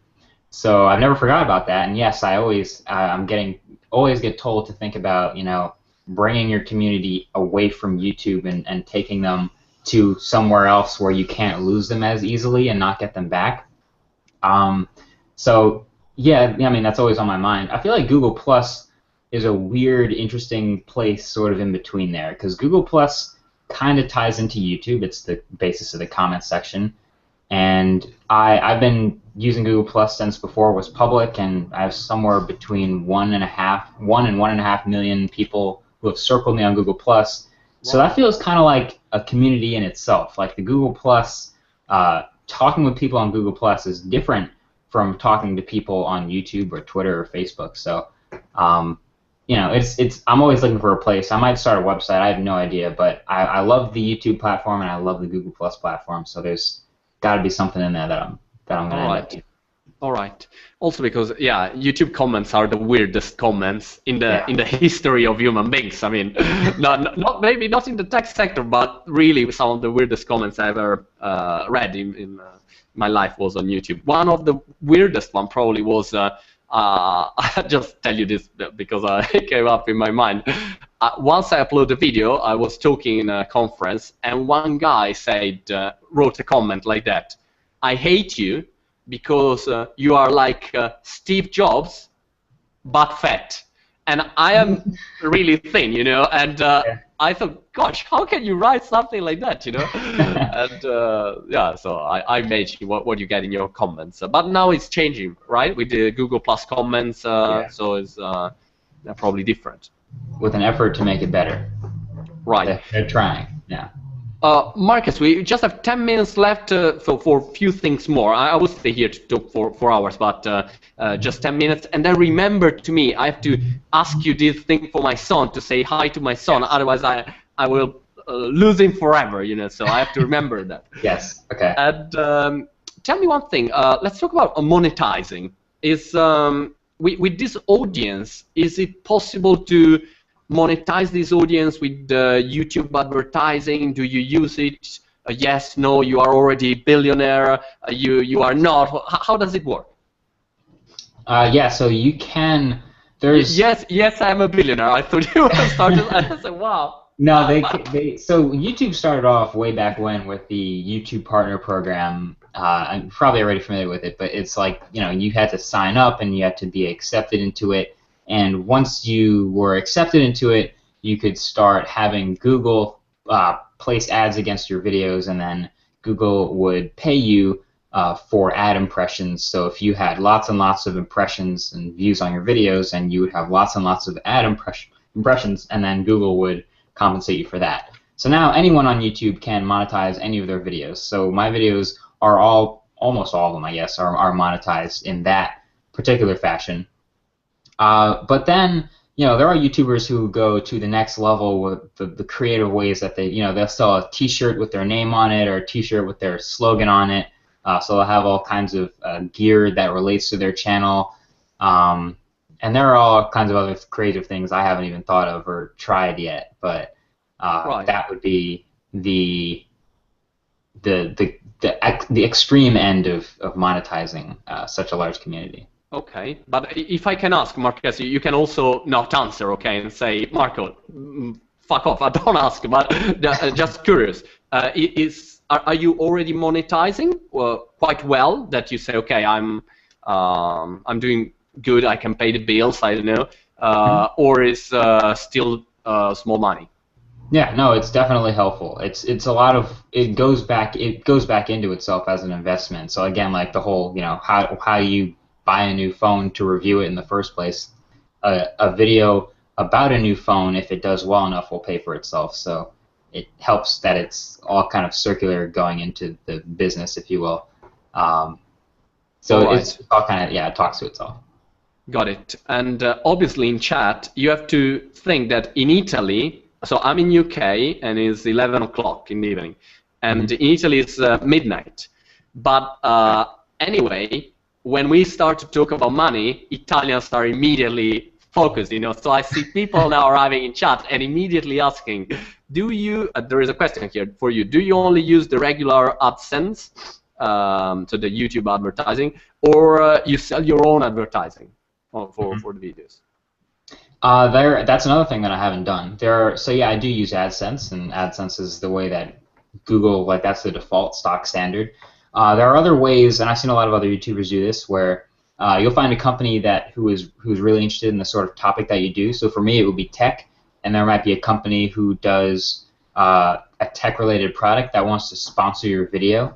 B: So I've never forgot about that. And yes, I always always get told to think about, you know, bringing your community away from YouTube and taking them to somewhere else where you can't lose them as easily and not get them back. So yeah, I mean, that's always on my mind. I feel like Google Plus is a weird, interesting place sort of in between there, because Google Plus kind of ties into YouTube. It's the basis of the comments section. And I've been using Google Plus since before it was public, and I have somewhere between 1 and 1.5 million people who have circled me on Google Plus. So that feels kind of like a community in itself. Like the Google Plus, talking with people on Google Plus is different from talking to people on YouTube or Twitter or Facebook. So, you know, I'm always looking for a place. I might start a website. I have no idea, but I love the YouTube platform and I love the Google Plus platform. So there's got to be something in there that I'm going to end up doing.
A: All right. Also because YouTube comments are the weirdest comments in the history of human beings. I mean, not maybe not in the tech sector, but really some of the weirdest comments I ever read in my life was on YouTube. One of the weirdest one probably was I'll just tell you this because it came up in my mind. Once I uploaded a video, I was talking in a conference, and one guy wrote a comment like that: "I hate you because you are like Steve Jobs, but fat." And I am really thin, you know, and I thought, gosh, how can you write something like that, you know? And so I imagine what you get in your comments. But now it's changing, right? With the Google Plus comments, so it's probably different.
B: With an effort to make it better.
A: Right.
B: They're trying, yeah.
A: Marques, we just have 10 minutes left for a few things more. I will stay here to talk for 4 hours, but just 10 minutes. And then remember to me, I have to ask you this thing for my son, to say hi to my son. Yes. Otherwise, I will lose him forever, you know, so I have to remember that.
B: Yes, okay.
A: And tell me one thing. Let's talk about monetizing. With this audience, is it possible to monetize this audience with YouTube advertising? Do you use it? Yes, no, you are already a billionaire. You are not. How does it work?
B: Yeah, so you can. There's.
A: Yes, I'm a billionaire. I thought you were started. I said, wow.
B: No, so YouTube started off way back when with the YouTube Partner Program. I'm probably already familiar with it, but it's like, you know, you had to sign up and you had to be accepted into it. And once you were accepted into it, you could start having Google place ads against your videos, and then Google would pay you for ad impressions. So if you had lots and lots of impressions and views on your videos, and you would have lots and lots of ad impressions, and then Google would compensate you for that. So now anyone on YouTube can monetize any of their videos. So my videos are almost all of them, I guess, are monetized in that particular fashion. But then, you know, there are YouTubers who go to the next level with the creative ways that they'll sell a T-shirt with their name on it, or a T-shirt with their slogan on it. So they'll have all kinds of gear that relates to their channel. And there are all kinds of other creative things I haven't even thought of or tried yet. But that would be the extreme end of monetizing such a large community.
A: Okay, but if I can ask, Marques, you can also not answer, okay, and say, Marco, fuck off, I don't ask, but just curious. Are you already monetizing quite well, that you say, okay, I'm doing good, I can pay the bills, I don't know, or is still small money?
B: Yeah, no, it's definitely helpful. It's a lot of, it goes back into itself as an investment. So again, like the whole, you know, how you buy a new phone to review it in the first place. A video about a new phone, if it does well enough, will pay for itself. So it helps that it's all kind of circular going into the business, if you will. So it's all kind of, it talks to itself.
A: Got it. And obviously in chat, you have to think that in Italy, so I'm in UK and it's 11 o'clock in the evening, and in Italy it's midnight. But anyway, when we start to talk about money, Italians are immediately focused, you know. So I see people now arriving in chat and immediately asking, do you, there is a question here for you, do you only use the regular AdSense, so the YouTube advertising, or you sell your own advertising for the videos?
B: That's another thing that I haven't done. So yeah, I do use AdSense, and AdSense is the way that Google, like, that's the default stock standard. There are other ways, and I've seen a lot of other YouTubers do this, where you'll find a company who's really interested in the sort of topic that you do. So for me, it would be tech, and there might be a company who does a tech-related product that wants to sponsor your video.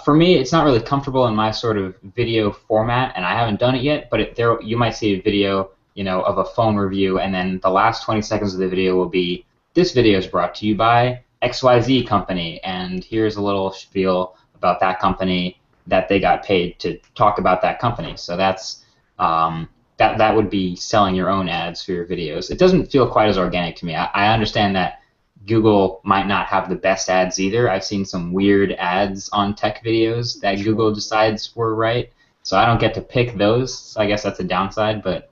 B: For me, it's not really comfortable in my sort of video format, and I haven't done it yet. But you might see a video, you know, of a phone review, and then the last 20 seconds of the video will be, this video is brought to you by XYZ company, and here's a little spiel about that company, that they got paid to talk about that company. So that's that would be selling your own ads for your videos. It doesn't feel quite as organic to me. I understand that Google might not have the best ads either. I've seen some weird ads on tech videos that Google decides were right, so I don't get to pick those. So I guess that's a downside, but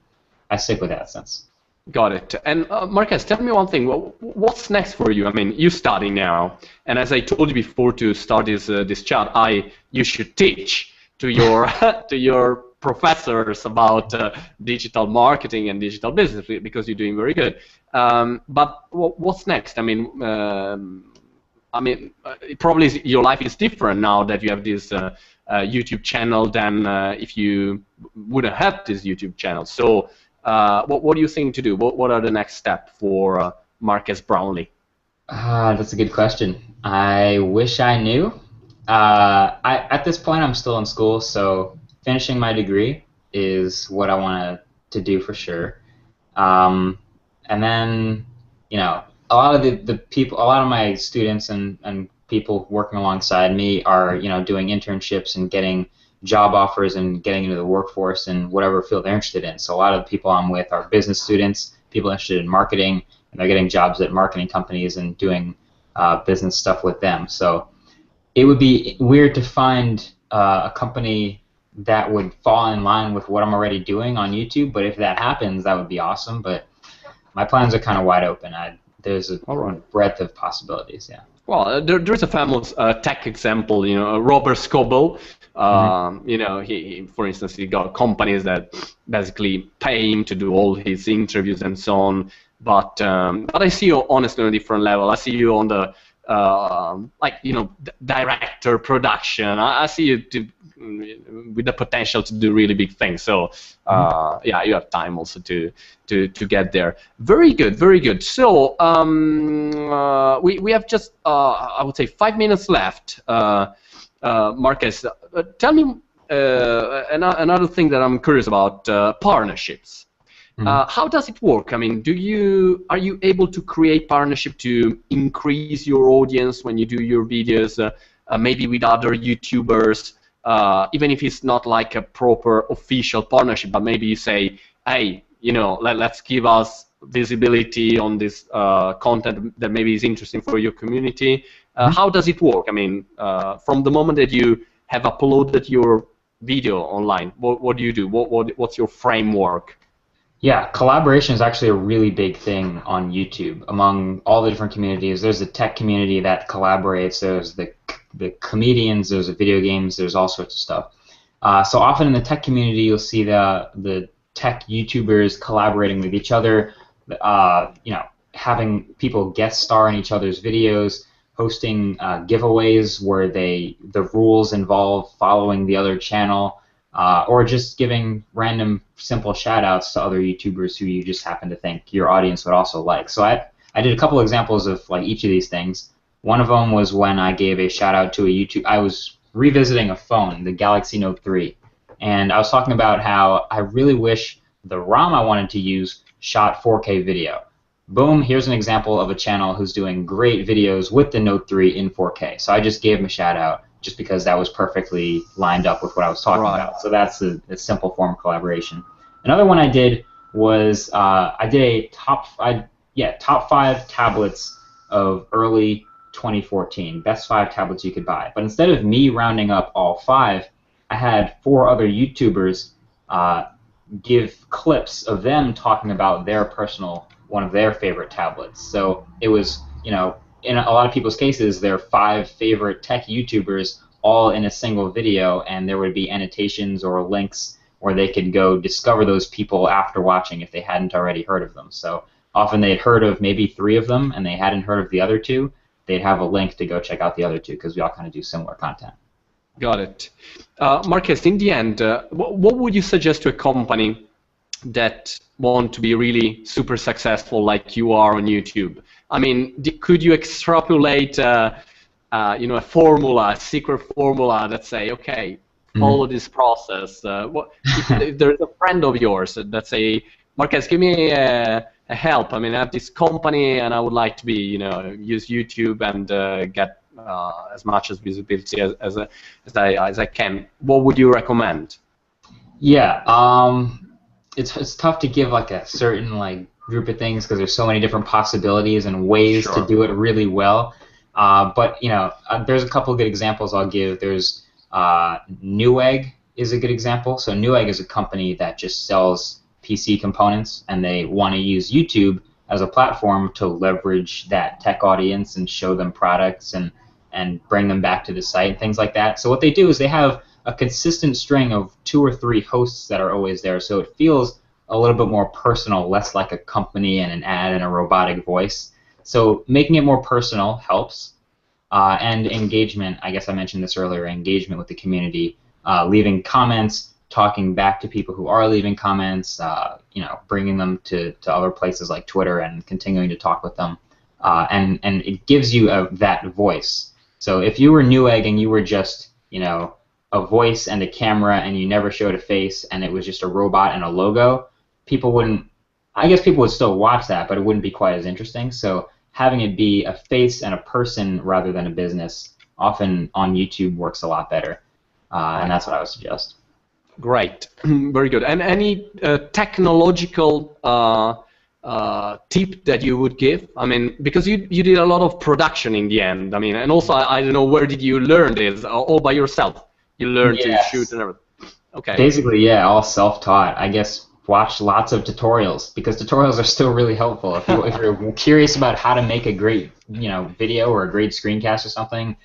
B: I stick with AdSense.
A: Got it. And Marques, tell me one thing. What's next for you? I mean, you're studying now, and as I told you before to start this chat, you should teach to your to your professors about digital marketing and digital business, because you're doing very good. But what's next? I mean, probably your life is different now that you have this YouTube channel than if you wouldn't have this YouTube channel. So. What do you think to do? What are the next steps for Marques Brownlee?
B: That's a good question. I wish I knew. At this point, I'm still in school, so finishing my degree is what I want to do for sure. And then, you know, a lot of the people, a lot of my students and people working alongside me are, you know, doing internships and getting job offers and getting into the workforce in whatever field they're interested in. So a lot of the people I'm with are business students, people interested in marketing, and they're getting jobs at marketing companies and doing business stuff with them. So it would be weird to find a company that would fall in line with what I'm already doing on YouTube, but if that happens, that would be awesome. But my plans are kind of wide open. There's a breadth of possibilities, yeah. Well,
A: there's a famous tech example, you know, Robert Scoble. You know, he, for instance, he got companies that basically pay him to do all his interviews and so on. But I see you honestly on a different level. I see you on the like, you know, director production. I see you with the potential to do really big things. So yeah, you have time also to get there. Very good, very good. So we have just I would say 5 minutes left. Marques, tell me another thing that I'm curious about: partnerships. How does it work? I mean, are you able to create partnership to increase your audience when you do your videos, maybe with other YouTubers, even if it's not like a proper official partnership, but maybe you say, hey, you know, let's give us visibility on this content that maybe is interesting for your community. How does it work? I mean, from the moment that you have uploaded your video online, what do you do? What's your framework?
B: Yeah, collaboration is actually a really big thing on YouTube among all the different communities. There's the tech community that collaborates. There's the comedians. There's the video games. There's all sorts of stuff. So often in the tech community, you'll see the tech YouTubers collaborating with each other. You know, having people guest star in each other's videos, hosting giveaways where the rules involve following the other channel. Or just giving random simple shout-outs to other YouTubers who you just happen to think your audience would also like. So I did a couple examples of like each of these things. One of them was when I gave a shout-out to a YouTube. I was revisiting a phone, the Galaxy Note 3, and I was talking about how I really wish the ROM I wanted to use shot 4K video. Boom, here's an example of a channel who's doing great videos with the Note 3 in 4K. So I just gave him a shout-out, just because that was perfectly lined up with what I was talking about. So that's a simple form of collaboration. Another one I did was I did a top 5 tablets of early 2014, best 5 tablets you could buy. But instead of me rounding up all 5, I had 4 other YouTubers give clips of them talking about one of their favorite tablets. So it was, you know, in a lot of people's cases, their 5 favorite tech YouTubers all in a single video, and there would be annotations or links where they could go discover those people after watching if they hadn't already heard of them. So often they'd heard of maybe 3 of them and they hadn't heard of the other 2. They'd have a link to go check out the other 2 because we all kind of do similar content.
A: Got it. Marques, in the end, what would you suggest to a company that want to be really super successful like you are on YouTube? I mean, could you extrapolate you know, a formula, a secret formula that say, okay, follow this process? If there's a friend of yours that say, Marques, give me a help. I mean, I have this company and I would like to be, you know, use YouTube and get as much as visibility as I can. What would you recommend?
B: Yeah, it's tough to give like a certain like group of things because there's so many different possibilities and ways to do it really well. But you know, there's a couple of good examples I'll give. There's Newegg is a good example. So Newegg is a company that just sells PC components, and they want to use YouTube as a platform to leverage that tech audience and show them products and bring them back to the site and things like that. So what they do is they have a consistent string of 2 or 3 hosts that are always there, so it feels a little bit more personal, less like a company and an ad and a robotic voice. So making it more personal helps. And engagement, I guess I mentioned this earlier, engagement with the community, leaving comments, talking back to people who are leaving comments, you know, bringing them to other places like Twitter and continuing to talk with them. And it gives you that voice. So if you were Newegg and you were just, you know, a voice and a camera and you never showed a face and it was just a robot and a logo, people wouldn't, I guess people would still watch that, but it wouldn't be quite as interesting. So having it be a face and a person rather than a business often on YouTube works a lot better. And that's what I would suggest.
A: Great. Very good. And any technological tip that you would give? I mean, because you did a lot of production in the end. I mean, and also I don't know, where did you learn this? All by yourself? You learned to shoot and everything. Okay.
B: Basically, yeah, all self-taught. I guess watch lots of tutorials because tutorials are still really helpful. If you're curious about how to make a great, you know, video or a great screencast or something,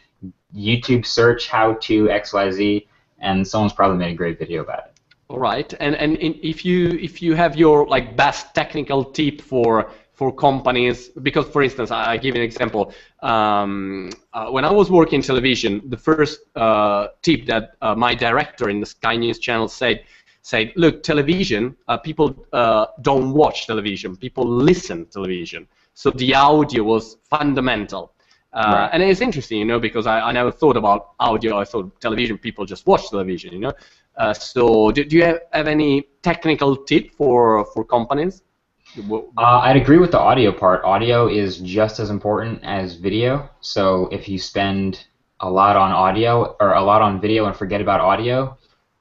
B: YouTube search how to XYZ, and someone's probably made a great video about it.
A: All right, and if you have your like best technical tip for companies, because for instance, I give an example. When I was working in television, the first tip that my director in the Sky News channel said, look, television, people don't watch television, people listen to television. So the audio was fundamental. Right. And it's interesting, you know, because I never thought about audio. I thought television, people just watch television, you know. So do you have any technical tip for companies?
B: I'd agree with the audio part. Audio is just as important as video. So if you spend a lot on audio or a lot on video and forget about audio,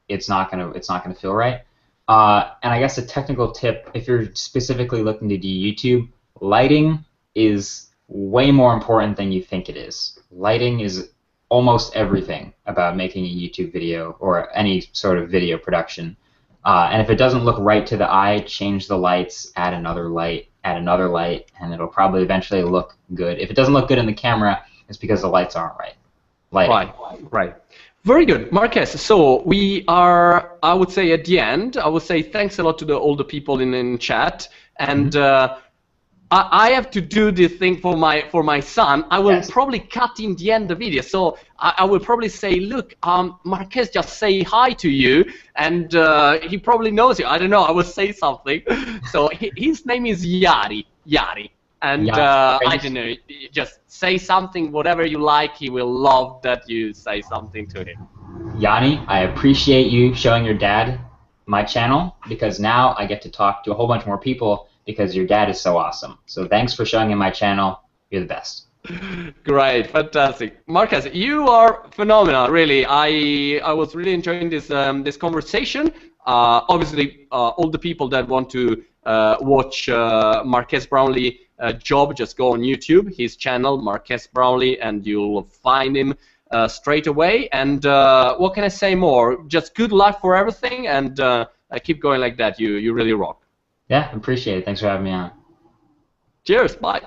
B: it's not gonna feel right. And I guess a technical tip, if you're specifically looking to do YouTube, lighting is way more important than you think it is. Lighting is almost everything about making a YouTube video or any sort of video production. And if it doesn't look right to the eye, change the lights, add another light, and it'll probably eventually look good. If it doesn't look good in the camera, it's because the lights aren't right. Lighting.
A: Right. Very good, Marques. So we are, I would say, at the end. I would say thanks a lot to all the people in chat, and I have to do this thing for my son. I will probably cut in the end the video, so I will probably say, look, Marques just say hi to you, and he probably knows you. I don't know. I will say something. So his name is Yari. And I don't know. Just say something, whatever you like. He will love that you say something to him.
B: Yanni, I appreciate you showing your dad my channel, because now I get to talk to a whole bunch more people because your dad is so awesome. So thanks for showing him my channel. You're the best.
A: Great, fantastic. Marques, you are phenomenal, really. I was really enjoying this this conversation. Obviously, all the people that want to watch Marques Brownlee job, just go on YouTube, his channel, Marques Brownlee, and you'll find him. straight away. And what can I say more? Just good luck for everything, and keep going like that. You really rock.
B: Yeah, appreciate it. Thanks for having me on.
A: Cheers. Bye.